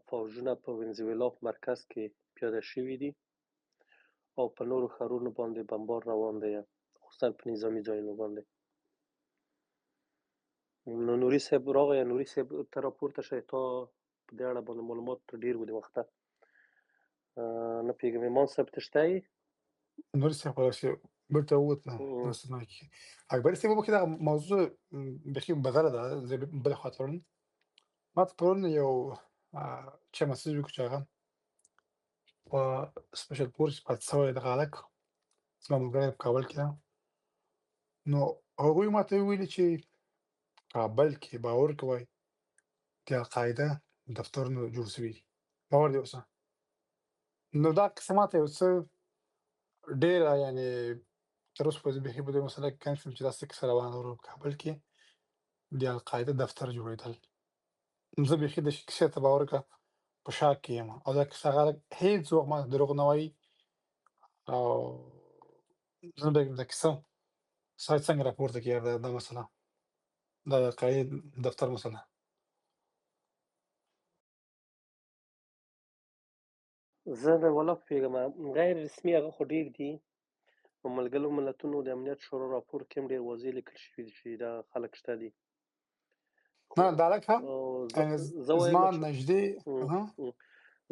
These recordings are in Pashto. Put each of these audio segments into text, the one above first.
پوځونه په وینزویلا په مرکز کې پیاده شوي دي او په نورو ښارونو باندې بمبار روان دی، خصوصا په نظامي ځایونو باندې. نو نوري صاحب راغی، نوري صاحب ته راپورته شئ، تا په دې اړه باندې معلومات ډېر و د وخته. نه پوهېږم ایمان صاحب ته شته یې؟ نور صاحب راشي بیرته ووتله دوستانه کې اکبر صاحب وبخښئ دغه موضوع بیخي بدله ده، زه بله خوا ته وړم. ما ته پرون یو چا مسیج وکړو چې هغه په سپیشل فورس پاتې سوی دغه هلک زما ملګری په کابل کې ده. نو هغوی ما ته وویلي چې کابل کې باور کوئ د القاعده دفترونه جوړ سوي دي، باور دې اوسه. نو دا قصه ما ته یو څه ډېره یعنې تر اوسه پورې زه بیخي په دې مسله کې کنفرم یم چې دا څه کیسه روانه ده په کابل کې د القاعده دفتر جوړېدل. نو زه بیخي دې کیسې ته باور وکړه په شاک کې یم، او دا کیسه هغه هېڅ څوک ما ته دروغ نه وایي. او زه نه پوهېږم دا کیسه سړی څنګه راپورته کړي دا مسله، دا د القاعدې دفتر مسله. زه نه والله پوهېږم، غیر رسمي هغه خو ډېر دي. په ملګرو ملتونو د امنیت شورا راپور کې هم ډېر واضح لیکل شوي دي چې دا خلک شته دي. نه دا هلک هم زه زما وایم چې نږدې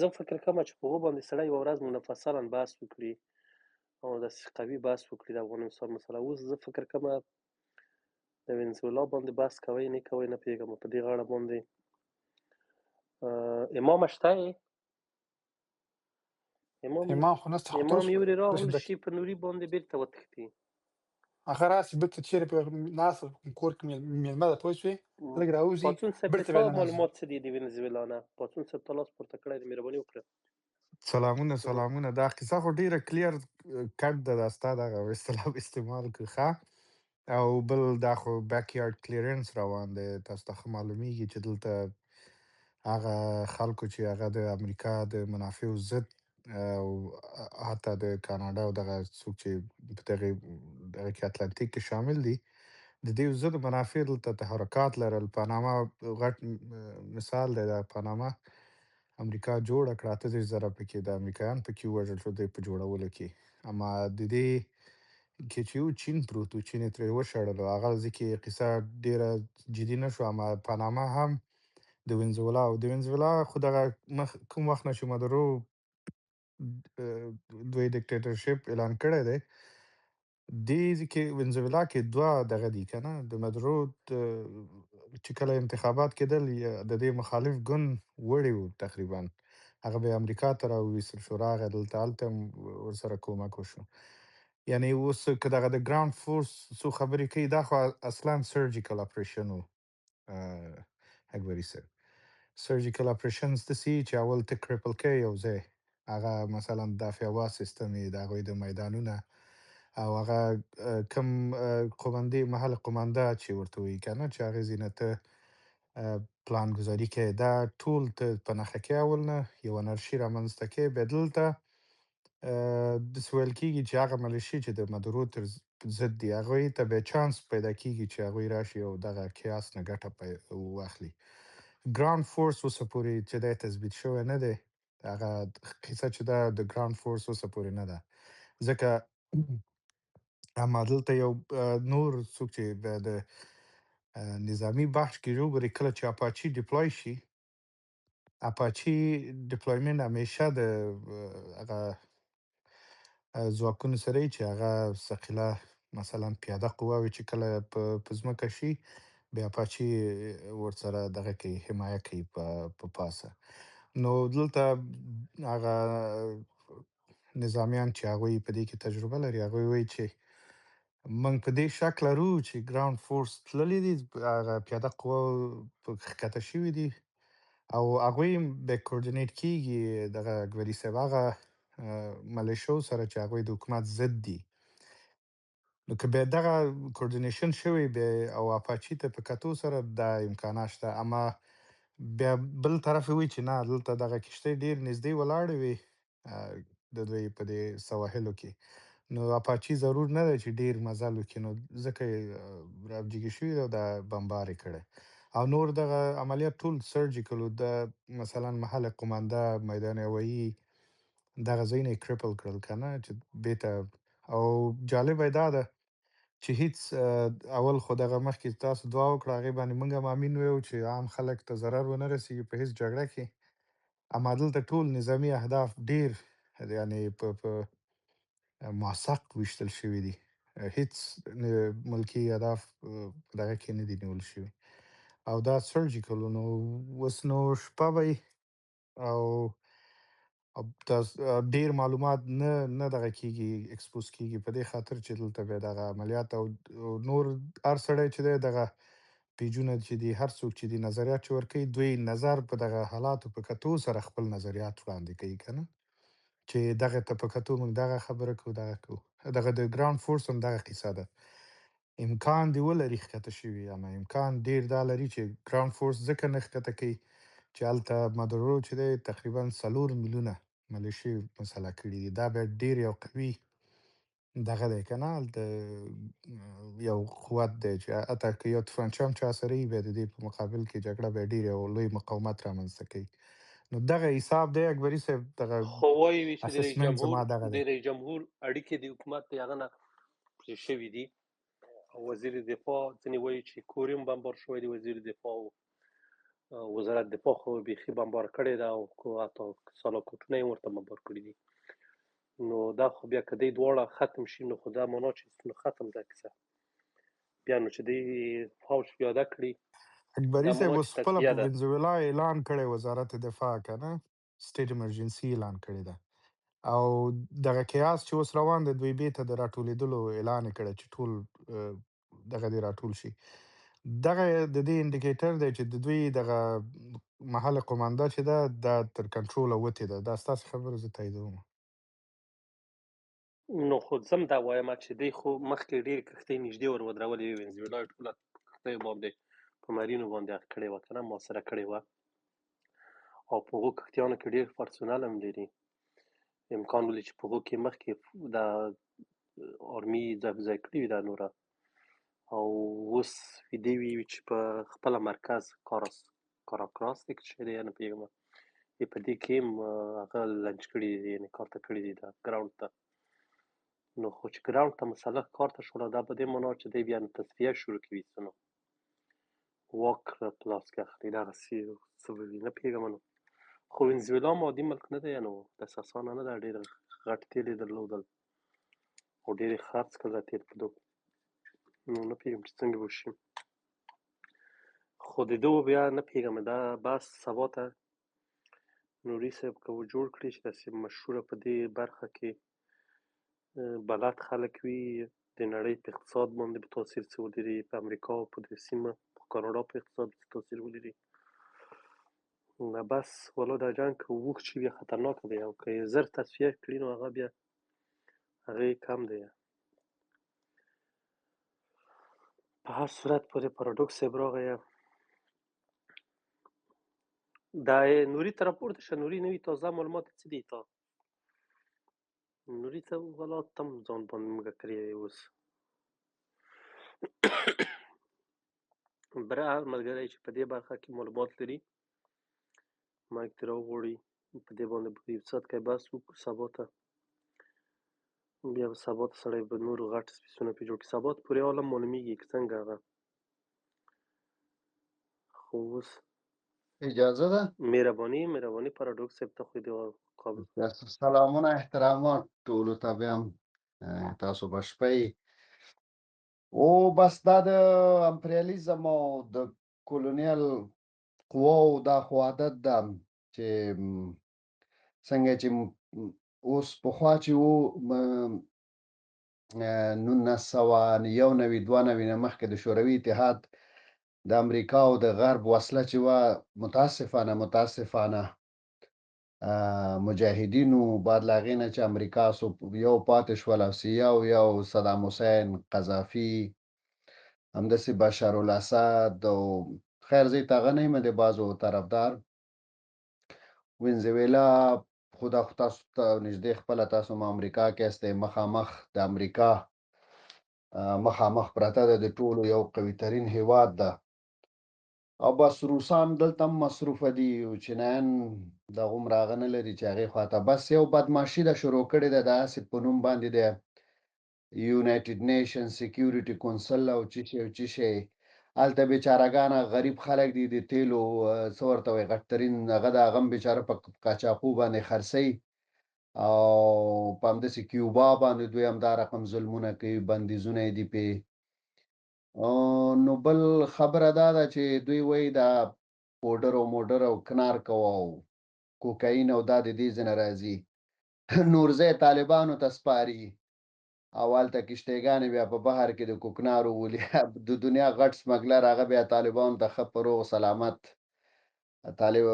زه فکر کوم چې په هغو باندې سړی یوه ورځ منفصلا بحث وکړي او داسې قوي بحث وکړي د افغانستان مسله. اوس زه فکر کوم د وینزویلا باندې بحث کوئ نه کوئ نه پوهېږم په دې غاړه باندې. امام شته یې؟ امام خو نسته، خو تر امام اوسه یورې داسې راغلل شي په نوري باندې بېرته وتښتي. هغه راسي بېرته چېرې په ناسته کور کې مېلمه ده پوه شوې، لږ راوځي پاڅون صاحب بېرته ستا بیا ننوځي. معلومات څه دي د وینزویلا نه؟ پاڅون صاحب ته لاس پورته کړی دی، مهرباني وکړه. سلامونه. دا قصه خو ډیره کلیر کټ ده، دا ستا دغه اصطلاح استعمال کړه ښه. او بل دا خو بیک یارډ کلیرنس روان دی، تاسو ته ښه معلومیږي چې دلته هغه خلکو چې هغه د امریکا د منافعو ضد او حتی د کاناډا او دغه څوک چې په دغه کې اتلانتیک کې شامل دي، د دې ضد منافع دلته تحرکات لرل. پاناما غټ مثال دی، د پاناما امریکا جوړه کړه، 83,000 پکې د امریکایان پکې ووژل شو د په جوړولو کې. اما د دې کې چې یو چین پروت و، چین یې ترې وشړلو، هغه ځکه قصه ډېره جدي نه شوه. اما پاناما هم د وینزویلا خو دغه کوم وخت نه چې مدرو دوی ډیکټیټرشپ اعلان کړی دی، دې کې وینزویلا کې دوه دغه دي که نه، د مدرو چې کله انتخابات کېدل د دې مخالف ګوند وړي وو تقریبا، هغه به یې امریکا ته راوویستل شو، راغی دلته، هلته هم ورسره کومک وشو. یعنې اوس که دغه د ګراوند فورس څو خبرې کوي، دا خو اصلا سرجیکل اپریشن و اکبري صاحب. سرجیکل اپریشنز داسې چې اول ته کرپل کوي یو ځای، هغه مثلا دافع هوا سیستم یې د هغوی د میدانونه او هغه کم محل قمانده چې ورته وایي که نه، چې هغې ځینې ته پلانګذاري کوي، دا ټول ته په نښه کوي. اول نه یو انرژي رامنځته کوي، بیا دلته داسې ویل کېږي چې هغه ملیشې چې د مدرو تر ضد دي، هغوی ته بیا چانس پیدا کېږي چې هغوی راشي او دغه کیاس نه ګټه واخلي. ګراوند فورس اوسه پورې چې دی تثبیت شوی نه دی، هغه قصه چې ده د ګراوند فورس اوسه پورې نه ده، ځکه اما دلته یو نور څوک چې د نظامي بخش کې وګورئ، کله چې اپاچي ډپلوی شي، اپاچي ډپلویمنټ همیشه د هغه ځواکونو سره یي چې هغه ثقیله مثلا پیاده قواوې چې کله په ځمکه شي، بیا اپاچي ورسره دغه کوي، حمایه کوي په پاسه. نو دلته هغه نظامیان چې هغوی په دې کې تجربه لري، هغوی وایي چې موږ په دې شک لرو چې ګراوند فورس تللي دي، هغه پیاده قواو ښکته شوي دي او هغوی بیا کوارډینیټ کېږي دغه اکبري صاحب هغه ملیشو سره چې هغوی د حکومت ضد دي. نو که بیا دغه کوارډینیشن شوی بیا او اپاچي ته په کتو سره دا امکانات شته. اما بیا بل طرف یې وایي چې نه، دلته دغه کښتۍ ډېر نږدې ولاړې وې د دوی په دې سواحلو کې، نو اپاچي ضرور نه دی چې ډېر مزل وکړي، نو ځکه یې راجګې شوي دي او دا بمبار یې کړی. او نور دغه عملیات ټول سرجیکل و، د مثلا محل قومانده، میدان هوایي، دغه ځایونه یې کرپل کړل که نه، چې بېرته. او جالبه یې دا ده چې هیڅ اول خو دغه مخکې تاسو دعا وکړه، هغې باندې موږ هم امین ویو چې عام خلک ته ضرر ونه رسېږي په هیڅ جګړه کې. اما دلته ټول نظامي اهداف ډېر یعنې په موثق ویشتل شوي دي. هیڅ ملکي اهداف په دغه کې نه دي نیول شوي، او دا سرجیکل و. نو اوس نو شپه به او ډېر معلومات نه دغه کېږي، اکسپوز کېږي، په دې خاطر چې دلته بیا دغه عملیات او نور هر سړی چې دی دغه پیجونه چې دي، هر څوک چې دي نظریات چې ورکوي، دوی نظر په دغه حالاتو په کتو سره خپل نظریات وړاندې کوي که نه، چې دغه ته په کتو موږ دغه خبره کوو، دغه کوو. دغه د ګراوند فورس هم دغه کیسه ده. امکان دې ولري ښکته شوي، اما امکان ډېر دا لري چې ګراوند فورس ځکه نه ښکته کوي چې هلته مدرو چې دی تقریبا 4 میلیونه ملیشې مسلح کړي دي. دا بیا ډېر یو قوي دغه دی که نه، هلته یو قوت دی چې حتی که یو توپنچه هم چا سره وي، بیا د دې په مقابل کې جګړه بیا ډېر یو لوی مقاومت رامنځته کوي. نو دغه حساب دی اکبري صاحب، دغه خو وایي چې د اسسمنټ زما دغه دی. رئیس جمهور اړیکې د حکومت د هغه نه پرې شوي دي. او وزیر دفاع ځینې وایي چې کوریم بمبار شوی دی، وزیر دفاع او وزارت دفاع خو بیخي بمبار کړی ده، او حتی سالاکوټونه یې ورته بمبار کړي دي. نو دا خو بیا که دی دواړه ختم شي، نو خو دا معنا چې نو ختم ده کیسه. بیا نو چې دی فوج پیاده کړي، اکبري دا صاحب معنا اوس چې خپله تجزیه په ده. وینزویلا اعلان کړی، وزارت دفاع که نه، سټیټ ایمرجنسي اعلان کړې ده. او دغه کیاس چې اوس روان دی، دوی بېرته د راټولېدلو اعلان یې کړی چې ټول دغه دې راټول شي. دغه د دې انډیکیټر دی چې د دوی دغه محل قومانده چې ده، دا تر کنټروله وتې ده. دا ستاسې خبره زه تاییدوم. نو خو زم دا وایم چې دی خو مخکې ډېرې کښتۍ نږدې ور ودرولې وې، وینزویلا یې ټوله کښتیو باندې په مرینو باندې هغه کړې وه که نه، محاصره کړې وه. او په هغو کښتیانو کې ډېر پرسونل هم لري. امکان ولري چې په هغو کې مخکې د آرمي ځای کړي وي دا نوره، او اوس ویدې وي چې په خپله مرکز کاراکراس دی که څه دی، نه پوهېږم، په دې کې هم هغه لنچ کړي دي، یعنې کار ته کړي دي دا ګراوند ته. نو خو چې ګراوند ته مسلح کار ته شول، دا په دې معنا چې دی بیا تصفیه شروع کوي، څه نو واک په لاس کې اخلي، دغسې څه به وي، نه پوهېږم. نو خو وینزویلا هم عادي ملک نه دی، نو داسې اسانه نه ده، ډېر غټ تیل یې درلودل او ډېر یې خرڅ کړل دا تیل په دو. نو نه پوهېږم چې څنګه به وشي. خو د دغو بیا نه پوهېږم، دا بحث سبا ته نوري صاحب که جوړ کړي چې داسې مشهوره په دې برخه کې بلد خلک وي، د نړۍ په اقتصاد باندې به تاثیر څه ولري، په امریکا او په دې سیمه په کاناډا په اقتصاد څه تاثیر ولري. بس والا دا جنګ که اوږد شي بیا خطرناکه دی، او که یې زر تصفیه کړي نو هغه بیا هغه یې کم دی. په هر صورت پورې پاراډوکس صاحب راغی، دا نوري ته راپورته شه. نوري نوي تازه معلومات څه دي تا؟ نوري ته والا تم ځان باندې موږ کړی اوس بره هر ملګری چې په دې برخه کې معلومات لري مایک ته راوغواړي، په دې باندې به یو څه کې بحث وکړو سبا ته. بیا به سبا ته سړی به نور غټ سپیسونه پرې جوړ کړي، سبا ته پورې عالم معلومیږي که څنګه هغه. خو اوس اجازه ده. مهرباني پاراډوکس صاحب ته خو د قابل سلامونه احترامات ټولو ته بیا هم تاسو به شپه یې. او بس دا د امپریالیزم او د کولونیل قواو دا خو عادت ده چې څنګه چې اوس پخوا چې وو 1991 نه مخکې د شوروي اتحاد د امریکا او د غرب وسله چې وه متاسفانه مجاهدینو بعد له هغې نه چې امریکا یو پاتې شول، او سیه او یو صدام حسین، قذافي، همداسې بشار الاسد، او خیر زه هغه نه یم د بعضو طرفدار. وینزویلا خو دا خو تاسو ته نږدې خپله تاسو هم امریکا کې یاستئ، مخامخ د امریکا مخامخ پرته ده، د ټولو یو قوي ترین هیواد ده. او بس روسان دلته هم مصروفه دي او چینایان دغه هم راغه نه لري چې هغې خواته بس یو بدماشي ده شروع کړې ده داسې په نوم باندې د یونایټډ نیشن سکیورټي کونسل او څه شی او څه شی هلته بیچارهګانه غریب خلک دي د تیلو څه ورته وایي غټترین هغه د هغه هم بیچاره په قاچاقو باندې خرڅوي او په همداسې کیوبا باندې دوی همدا رقم ظلمونه کوي بندیزونه یې دي پې نو بل خبره دا ده چې دوی وایي دا پوډر او موډر او کنارک او کوکاین او دا د دې ځای نه راځي نورزی طالبانو ته سپاري او هلته کشتیګانې بیا په بحر کې د کوکنارو ولي د دنیا غټ سمګلر هغه بیا طالبانو ته ښه په روغ سلامت طالب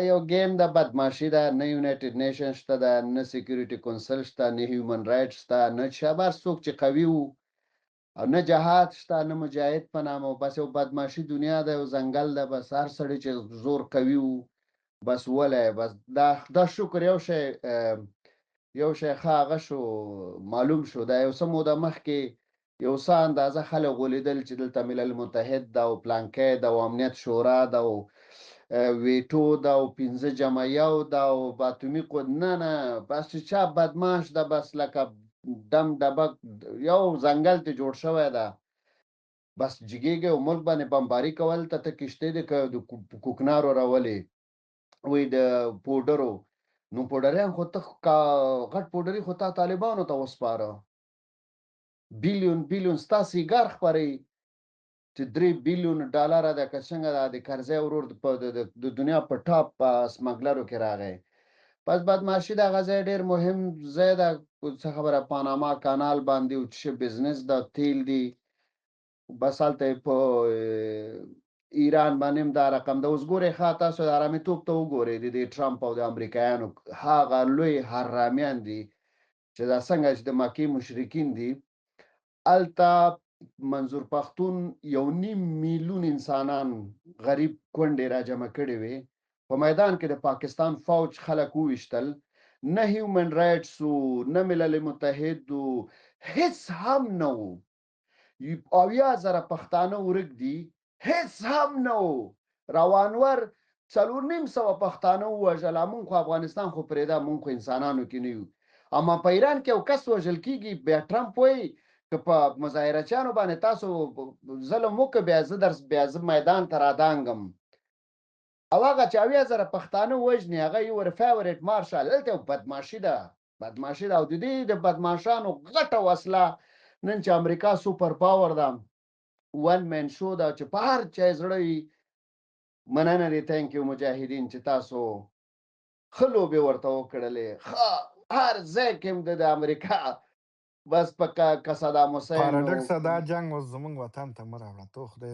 یو گیم د بدماشي ده نه یونایټډ نیشن شته ده نه سکیورټي کونسل شته نه هیومن رایټس شته نه شابر څوک چې قوي وو او نه جهاد شته نه مجاهد په نامه بس یو بدماشي دنیا ده یو ځنګل ده بس هر سړی چې زور قوي وو بس ولی بس دا شکر یو شی ښه هغه شو معلوم شو دا یو څه موده مخکې یو څه اندازه خلک غولیدل چې دلته ملل متحد ده او پلانکی ده او امنیت شورا ده او ویټو ده او 15 جمع یو ده او اتومي نه بس چې چا بدماش ده بس لکه دم ډبک یو ځنګل ته جوړ شوی ده بس جګیږي او ملک باندې بمباري کول ته کشتۍ د کوکنارو راولې وی د پوډرو نو پوډریان خو ته غټ پوډري خو ته طالبانو ته وسپاره بیلیون ستا سیګار خپرې چې 3 بیلیون ډالر د کڅنګ د کرزی ورور د دنیا په ټاپ سمګلرو کې راغی پس بدمعشي د غزا ډیر مهم ځای ده څه خبره پاناما کانال باندې او چې بزنس د تیل دی بس هلته په ایران باندې دا رقم د اوس ګورې ښه تاسو د ارامي توپ ته وګورئ د ټرمپ او د امریکایانو هغه لوی حرامیان دي چې دا څنګه چې د مکې مشرکین دي هلته منظور پښتون 1.5 میلیون انسانان غریب کونډې را جمع کړي وي په میدان کې د پاکستان فوج خلک وویشتل نه هیومن رایټس نه ملل متحد هیڅ هم نه وو 80,000 پښتانه ورک دي هیڅ هم نه وو روانور 4,500 پښتانه ووژل مونږ خو افغانستان خو پرېږده مونږ خو انسانانو کې نه یو اما په ایران کې یو کس وژل کېږي بیا ټرمپ وایي که په مظاهرچیانو باندې تاسو ظلم وکړه بیا زه میدان ته رادانګم او هغه چې 80,000 پښتانه وژني هغه یو فیورټ مارشال هلته بدماشي ده او د دې د بدماشانو غټه وسله نن چې امریکا سوپر پاور ده ون مین شو ده چې په هر چا زړه وي مننه دی تhank you مجاهدین چې تاسو ښه لوبې ورته وکړلې هر ځای کې د امریکا بس په صدام حسین پاراډکس دا جنگ اوس زموږ وطن ته مه راوړه تو خدای